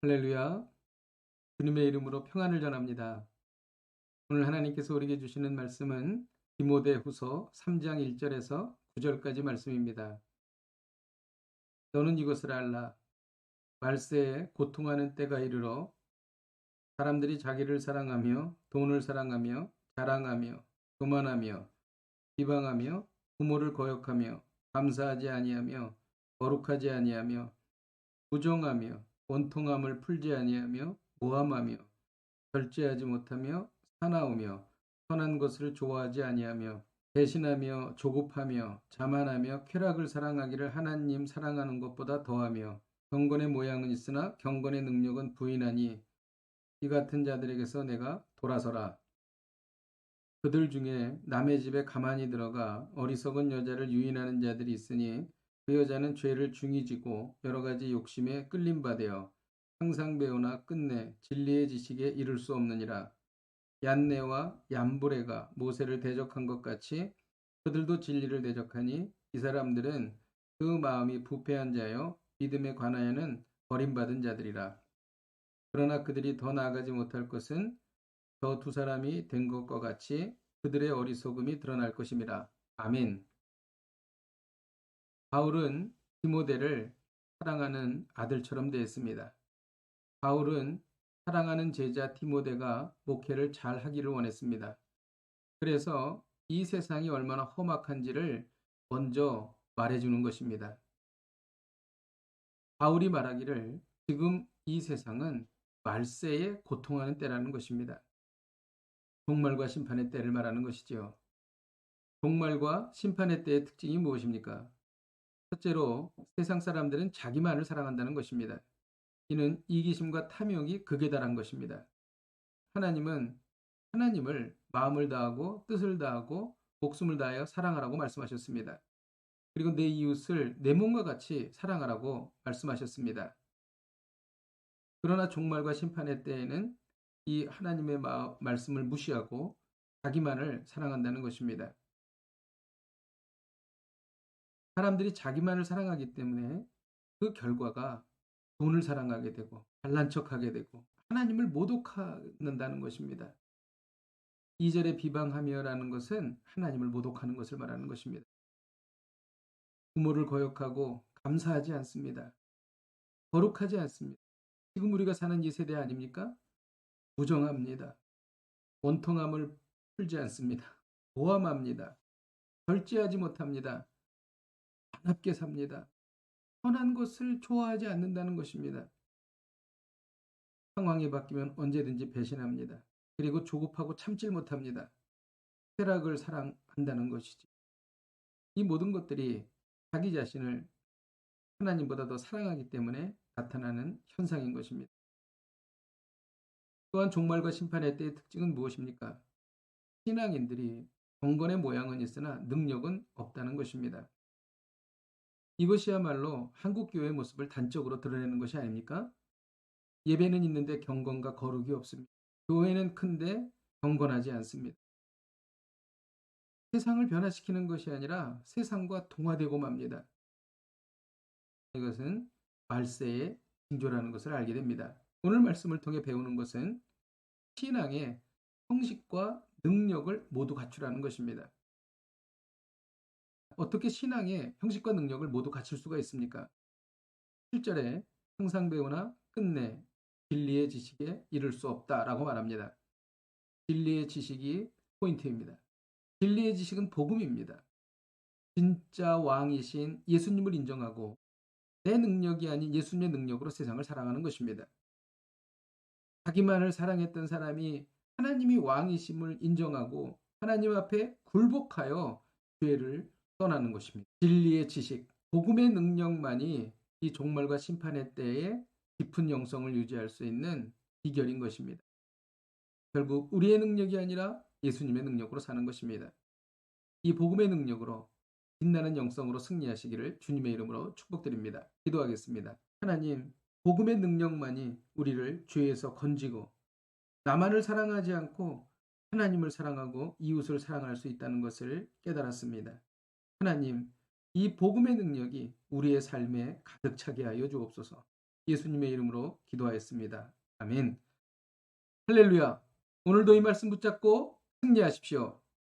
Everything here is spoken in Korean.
할렐루야. 주님의 이름으로 평안을 전합니다. 오늘 하나님께서 우리에게 주시는 말씀은 디모데후서 3장 1절에서 9절까지 말씀입니다. 너는 이것을 알라. 말세에 고통하는 때가 이르러 사람들이 자기를 사랑하며 돈을 사랑하며 자랑하며 교만하며 비방하며 부모를 거역하며 감사하지 아니하며 거룩하지 아니하며 부정하며 원통함을 풀지 아니하며 모함하며 절제하지 못하며 사나우며 선한 것을 좋아하지 아니하며 배신하며 조급하며 자만하며 쾌락을 사랑하기를 하나님 사랑하는 것보다 더하며 경건의 모양은 있으나 경건의 능력은 부인하니 이 같은 자들에게서 내가 돌아서라. 그들 중에 남의 집에 가만히 들어가 어리석은 여자를 유인하는 자들이 있으니 그 여자는 죄를 중히 지고 여러 가지 욕심에 끌림바 되어 항상 배우나 끝내 진리의 지식에 이를 수 없느니라. 얀네와 얀브레가 모세를 대적한 것 같이 그들도 진리를 대적하니 이 사람들은 그 마음이 부패한 자여 믿음에 관하여는 버림받은 자들이라. 그러나 그들이 더 나아가지 못할 것은 저 두 사람이 된 것과 같이 그들의 어리석음이 드러날 것임이라. 아멘. 바울은 디모데를 사랑하는 아들처럼 대했습니다. 바울은 사랑하는 제자 디모데가 목회를 잘 하기를 원했습니다. 그래서 이 세상이 얼마나 험악한지를 먼저 말해주는 것입니다. 바울이 말하기를 지금 이 세상은 말세에 고통하는 때라는 것입니다. 종말과 심판의 때를 말하는 것이죠. 종말과 심판의 때의 특징이 무엇입니까? 첫째로 세상 사람들은 자기만을 사랑한다는 것입니다. 이는 이기심과 탐욕이 극에 달한 것입니다. 하나님은 하나님을 마음을 다하고 뜻을 다하고 목숨을 다하여 사랑하라고 말씀하셨습니다. 그리고 내 이웃을 내 몸과 같이 사랑하라고 말씀하셨습니다. 그러나 종말과 심판의 때에는 이 하나님의 말씀을 무시하고 자기만을 사랑한다는 것입니다. 사람들이 자기만을 사랑하기 때문에 그 결과가 돈을 사랑하게 되고 잘난 척하게 되고 하나님을 모독한다는 것입니다. 2절에 비방하며라는 것은 하나님을 모독하는 것을 말하는 것입니다. 부모를 거역하고 감사하지 않습니다. 거룩하지 않습니다. 지금 우리가 사는 이 세대 아닙니까? 부정합니다. 원통함을 풀지 않습니다. 모함합니다. 절제하지 못합니다. 반합게 삽니다. 선한 것을 좋아하지 않는다는 것입니다. 상황이 바뀌면 언제든지 배신합니다. 그리고 조급하고 참질 못합니다. 쾌락을 사랑한다는 것이지. 이 모든 것들이 자기 자신을 하나님보다 더 사랑하기 때문에 나타나는 현상인 것입니다. 또한 종말과 심판의 때의 특징은 무엇입니까? 신앙인들이 경건의 모양은 있으나 능력은 없다는 것입니다. 이것이야말로 한국교회의 모습을 단적으로 드러내는 것이 아닙니까? 예배는 있는데 경건과 거룩이 없습니다. 교회는 큰데 경건하지 않습니다. 세상을 변화시키는 것이 아니라 세상과 동화되고 맙니다. 이것은 말세의 징조라는 것을 알게 됩니다. 오늘 말씀을 통해 배우는 것은 신앙의 형식과 능력을 모두 갖추라는 것입니다. 어떻게 신앙의 형식과 능력을 모두 갖출 수가 있습니까? 7절에 항상 배우나 끝내 진리의 지식에 이를 수 없다라고 말합니다. 진리의 지식이 포인트입니다. 진리의 지식은 복음입니다. 진짜 왕이신 예수님을 인정하고 내 능력이 아닌 예수님의 능력으로 세상을 사랑하는 것입니다. 자기만을 사랑했던 사람이 하나님이 왕이심을 인정하고 하나님 앞에 굴복하여 죄를 떠나는 것입니다. 진리의 지식, 복음의 능력만이 이 종말과 심판의 때에 깊은 영성을 유지할 수 있는 비결인 것입니다. 결국 우리의 능력이 아니라 예수님의 능력으로 사는 것입니다. 이 복음의 능력으로 빛나는 영성으로 승리하시기를 주님의 이름으로 축복드립니다. 기도하겠습니다. 하나님, 복음의 능력만이 우리를 죄에서 건지고 나만을 사랑하지 않고 하나님을 사랑하고 이웃을 사랑할 수 있다는 것을 깨달았습니다. 하나님, 이 복음의 능력이 우리의 삶에 가득 차게 하여 주옵소서. 예수님의 이름으로 기도하였습니다. 아멘. 할렐루야. 오늘도 이 말씀 붙잡고 승리하십시오.